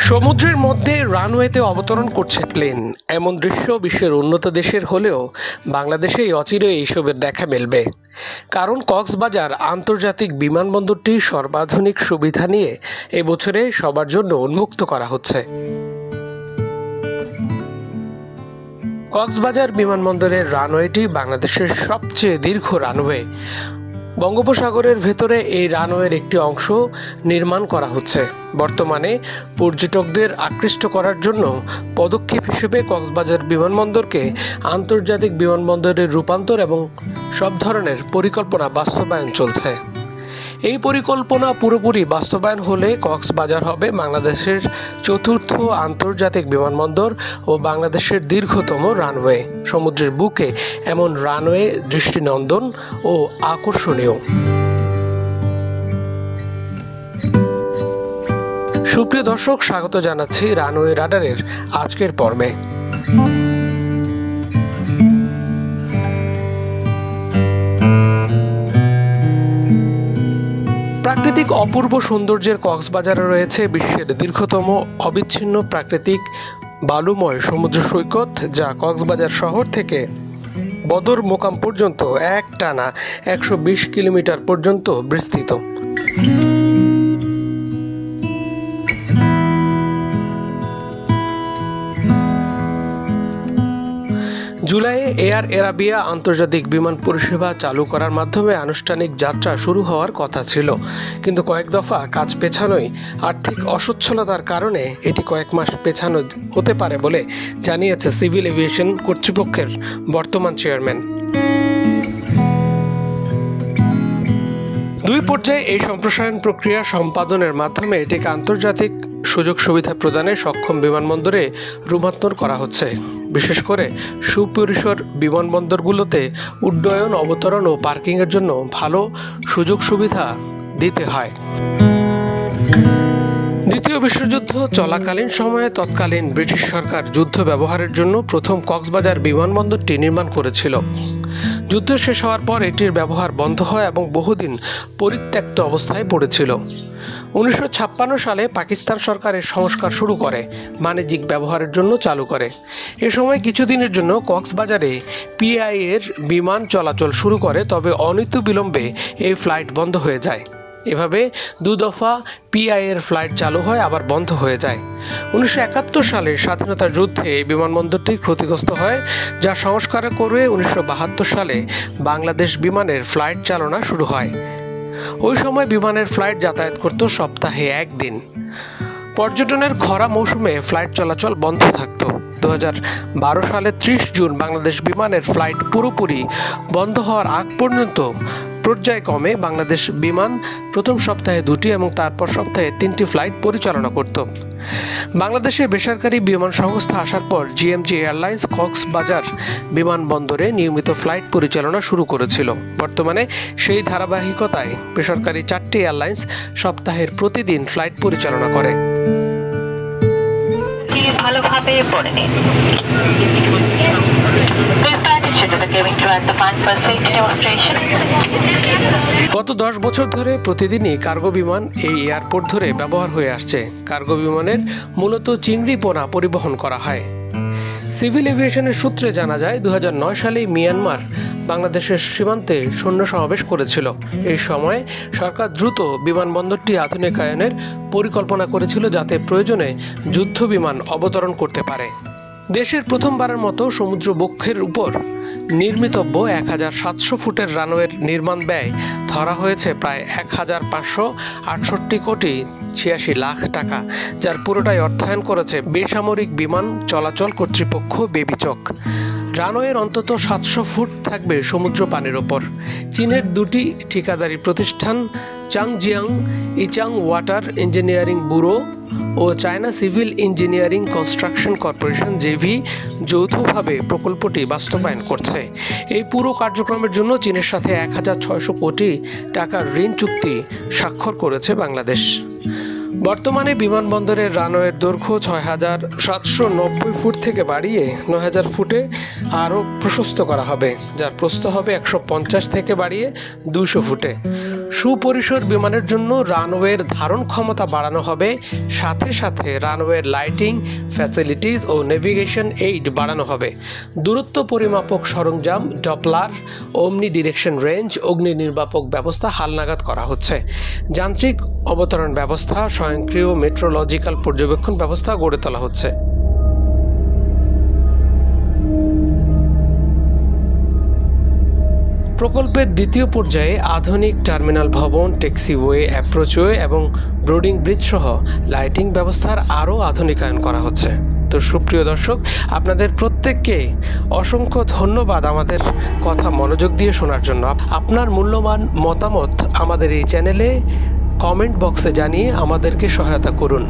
সমুদ্রের মধ্যে রানওয়েতে অবতরণ করছে প্লেন, এমন দৃশ্য বিশ্বের উন্নত দেশের হলেও বাংলাদেশেই অচিরে এইসবের দেখা মিলবে। কারণ কক্সবাজার আন্তর্জাতিক বিমানবন্দরটি সর্বাধুনিক সুবিধা নিয়ে এবছরে সবার জন্য উন্মুক্ত করা হচ্ছে। কক্সবাজার বিমানবন্দরের রানওয়েটি বাংলাদেশের সবচেয়ে দীর্ঘ রানওয়ে। বঙ্গোপসাগরের ভেতরে এই রানওয়ের একটি অংশ নির্মাণ করা হচ্ছে। বর্তমানে পর্যটকদের আকৃষ্ট করার জন্য পদক্ষেপ হিসেবে কক্সবাজার বিমানবন্দরকে আন্তর্জাতিক বিমানবন্দরের রূপান্তর এবং সব ধরনের পরিকল্পনা বাস্তবায়ন চলছে। এই পরিকল্পনা পুরোপুরি বাস্তবায়ন হলে কক্সবাজার হবে বাংলাদেশের চতুর্থ আন্তর্জাতিক বিমানবন্দর ও বাংলাদেশের দীর্ঘতম রানওয়ে। সমুদ্রের বুকে এমন রানওয়ে দৃষ্টিনন্দন ও আকর্ষণীয়। সুপ্রিয় দর্শক, স্বাগত জানাচ্ছি রানওয়ে রাডারের আজকের পর্বে। প্রাকৃতিক অপূর্ব সৌন্দর্যের কক্সবাজারে রয়েছে বিশ্বের দীর্ঘতম অবিচ্ছিন্ন প্রাকৃতিক বালুময় সমুদ্র সৈকত, যা কক্সবাজার শহর থেকে বদর মোকাম পর্যন্ত একটানা 120 কিলোমিটার পর্যন্ত বিস্তৃত। জুলাইয়ে এয়ার এরাবিয়া আন্তর্জাতিক বিমান পরিষেবা চালু করার মাধ্যমে আনুষ্ঠানিক যাত্রা শুরু হওয়ার কথা ছিল, কিন্তু কয়েক দফা কাজ পেছানোয় আর্থিক অসচ্ছলতার কারণে এটি কয়েক মাস পেছানো হতে পারে বলে জানিয়েছে সিভিল এভিয়েশন কর্তৃপক্ষের বর্তমান চেয়ারম্যান। দুই পর্যায়ে এই সম্প্রসারণ প্রক্রিয়া সম্পাদনের মাধ্যমে এটিকে আন্তর্জাতিক সুযোগ সুবিধা প্রদানে সক্ষম বিমানবন্দরে রূপান্তর করা হচ্ছে। বিশেষ করে সুপরিসর বিমানবন্দরগুলোতে উড্ডয়ন, অবতরণ ও পার্কিংয়ের জন্য ভালো সুযোগ সুবিধা দিতে হয়। দ্বিতীয় বিশ্বযুদ্ধ চলাকালীন সময়ে তৎকালীন ব্রিটিশ সরকার যুদ্ধ ব্যবহারের জন্য প্রথম কক্সবাজার বিমানবন্দরটি নির্মাণ করেছিল। যুদ্ধ শেষ হওয়ার পর এটির ব্যবহার বন্ধ হয় এবং বহুদিন পরিত্যক্ত অবস্থায় পড়েছিল। 1956 সালে পাকিস্তান সরকার এর সংস্কার শুরু করে বাণিজ্যিক ব্যবহারের জন্য চালু করে। এ সময় কিছুদিনের জন্য কক্সবাজারে পিআই এর বিমান চলাচল শুরু করে, তবে অনিত বিলম্বে এই ফ্লাইট বন্ধ হয়ে যায়। এভাবে দুদফা পিআই এর ফ্লাইট চালু হয়, আবার বন্ধ হয়ে যায়। 1971 সালে স্বাধীনতার যুদ্ধে এই বিমানবন্দরটি ক্ষতিগ্রস্ত হয়, যা সংস্কার করে 1972 সালে বাংলাদেশ বিমানের ফ্লাইট চালনা শুরু হয়। ওই সময় বিমানের ফ্লাইট যাতায়াত করত সপ্তাহে একদিন। পর্যটনের খরা মৌসুমে ফ্লাইট চলাচল বন্ধ থাকত। 2012 সালে 30 জুন বাংলাদেশ বিমানের ফ্লাইট পুরোপুরি বন্ধ হওয়ার আগ পর্যন্ত পর্যায়ক্রমে বাংলাদেশ বিমান প্রথম সপ্তাহে 2টি এবং তারপর সপ্তাহে 3টি ফ্লাইট পরিচালনা করত। বাংলাদেশে বেসরকারি বিমান সংস্থা আসার পর জিএমজি এয়ারলাইন্স কক্সবাজার বিমানবন্দরে নিয়মিত ফ্লাইট পরিচালনা শুরু করেছিল। বর্তমানে সেই ধারাবাহিকতায় বেসরকারি 4টি এয়ারলাইন্স সপ্তাহের প্রতিদিন ফ্লাইট পরিচালনা করে। ভালোভাবে পড়ে নিন। গত 10 বছর ধরে প্রতিদিনই কার্গো বিমান এই এয়ারপোর্ট ধরে ব্যবহার হয়ে আসছে। কার্গো বিমানের মূলত চিংড়ি পোনা পরিবহন করা হয়। সিভিল এভিয়েশনের সূত্রে জানা যায়, 2009 সালে মিয়ানমার বাংলাদেশের সীমান্তে সৈন্য সমাবেশ করেছিল। এই সময় সরকার দ্রুত বিমানবন্দরটি আধুনিকায়নের পরিকল্পনা করেছিল, যাতে প্রয়োজনে যুদ্ধ বিমান অবতরণ করতে পারে। দেশের প্রথমবারের মতো সমুদ্র বক্ষের উপর নির্মিতব্য 1700 ফুটের রানওয়ের নির্মাণ ব্যয় ধরা হয়েছে প্রায় 1568 কোটি 86 লাখ টাকা, যার পুরোটাই অর্থায়ন করেছে বেসামরিক বিমান চলাচল কর্তৃপক্ষ বেবিচক। রানওয়ের অন্তত 700 ফুট থাকবে সমুদ্র পানির ওপর। চীনের 2টি ঠিকাদারি প্রতিষ্ঠান Changjiang Yichang water engineering bureau ও China civil engineering construction corporation JV যৌথভাবে প্রকল্পটি বাস্তবায়ন করছে। এই পুরো কার্যক্রমের জন্য চীনের সাথে 1600 কোটি টাকার ঋণ চুক্তি স্বাক্ষর করেছে বাংলাদেশ। বর্তমানে বিমানবন্দরের রানওয়ের দৈর্ঘ্য ৬,৭৯০ ফুট থেকে বাড়িয়ে ৯,০০০ ফুটে আরও প্রশস্ত করা হবে, যার প্রস্থ হবে ১৫০ থেকে বাড়িয়ে ২০০ ফুটে। সুপরিসর বিমানের জন্য রানওয়ের ধারণ ক্ষমতা বাড়ানো হবে, সাথে সাথে রানওয়ের লাইটিং ফ্যাসিলিটিস ও নেভিগেশন এইড বাড়ানো হবে। দূরত্ব পরিমাপক সরঞ্জাম, ডপলার, ওমনি ডিরেকশন রেঞ্জ, অগ্নি নির্বাপক ব্যবস্থা হালনাগাদ করা হচ্ছে। যান্ত্রিক অবতরণ ব্যবস্থা, স্বয়ংক্রিয় মেট্রোলজিক্যাল পর্যবেক্ষণ ব্যবস্থা গড়ে তোলা হচ্ছে। প্রকল্পের দ্বিতীয় পর্যায়ে আধুনিক টার্মিনাল ভবন, ট্যাক্সিওয়ে, অ্যাপ্রোচওয়ে এবং ব্রোডিং ব্রিজ সহ লাইটিং ব্যবস্থার আরও আধুনিকায়ন করা হচ্ছে। তো সুপ্রিয় দর্শক, আপনাদের প্রত্যেককে অসংখ্য ধন্যবাদ আমাদের কথা মনোযোগ দিয়ে শোনার জন্য। আপনার মূল্যবান মতামত আমাদের এই চ্যানেলে কমেন্ট বক্সে জানিয়ে আমাদেরকে সহায়তা করুন।